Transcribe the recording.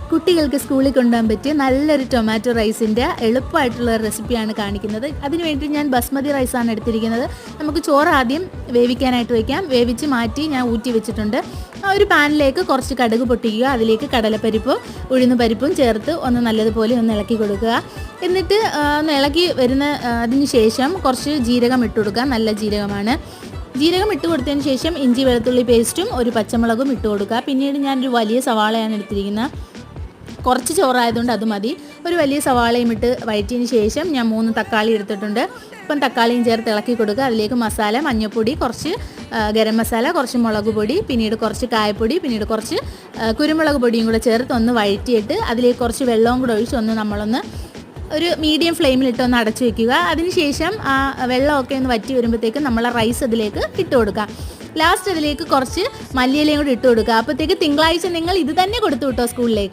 കുട്ടികൾക്ക് സ്കൂളിൽ കൊണ്ടുപോകാൻ പറ്റിയ നല്ലൊരു ടൊമാറ്റോ റൈസിൻ്റെ എളുപ്പമായിട്ടുള്ള റെസിപ്പിയാണ് കാണിക്കുന്നത്. അതിനുവേണ്ടി ഞാൻ ബസ്മതി റൈസാണ് എടുത്തിരിക്കുന്നത്. നമുക്ക് ചോറ് ആദ്യം വേവിക്കാനായിട്ട് വയ്ക്കാം. വേവിച്ച് മാറ്റി ഞാൻ ഊറ്റി വെച്ചിട്ടുണ്ട്. ആ ഒരു പാനിലേക്ക് കുറച്ച് കടുക് പൊട്ടിക്കുക. അതിലേക്ക് കടലപ്പരിപ്പും ഉഴുന്നുപരിപ്പും ചേർത്ത് ഒന്ന് നല്ലതുപോലെ ഒന്ന് ഇളക്കി കൊടുക്കുക. എന്നിട്ട് ഒന്ന് ഇളക്കി വരുന്ന അതിന് ശേഷം കുറച്ച് ജീരകം ഇട്ട് കൊടുക്കുക. നല്ല ജീരകമാണ്. ജീരകം ഇട്ട് കൊടുത്തതിന് ശേഷം ഇഞ്ചി വെളുത്തുള്ളി പേസ്റ്റും ഒരു പച്ചമുളകും ഇട്ട് കൊടുക്കുക. പിന്നീട് ഞാനൊരു വലിയ സവാളയാണ് എടുത്തിരിക്കുന്നത്. കുറച്ച് ചോറായതുകൊണ്ട് അത് മതി. ഒരു വലിയ സവാളയും ഇട്ട് വഴറ്റിയതിന് ശേഷം ഞാൻ 3 തക്കാളി എടുത്തിട്ടുണ്ട്. ഇപ്പം തക്കാളിയും ചേർത്ത് ഇളക്കി കൊടുക്കുക. അതിലേക്ക് മസാല, മഞ്ഞൾപ്പൊടി, കുറച്ച് ഗരം മസാല, കുറച്ച് മുളക് പൊടി, പിന്നീട് കുറച്ച് കായപ്പൊടി, പിന്നീട് കുറച്ച് കുരുമുളക് പൊടിയും കൂടെ ചേർത്ത് ഒന്ന് വഴറ്റിയിട്ട് അതിലേക്ക് കുറച്ച് വെള്ളവും കൂടെ ഒഴിച്ച് നമ്മളൊന്ന് ഒരു മീഡിയം ഫ്ലെയിമിലിട്ട് ഒന്ന് അടച്ചു വെക്കുക. അതിനുശേഷം ആ വെള്ളമൊക്കെ ഒന്ന് വറ്റി വരുമ്പോഴത്തേക്കും നമ്മൾ റൈസ് അതിലേക്ക് ഇട്ട് കൊടുക്കുക. ലാസ്റ്റ് അതിലേക്ക് കുറച്ച് മല്ലിയിലയും കൂടി ഇട്ട് കൊടുക്കുക. അപ്പോഴത്തേക്ക് തിങ്കളാഴ്ച നിങ്ങൾ ഇത് തന്നെ കൊടുത്തു വിട്ടോ സ്കൂളിലേക്ക്.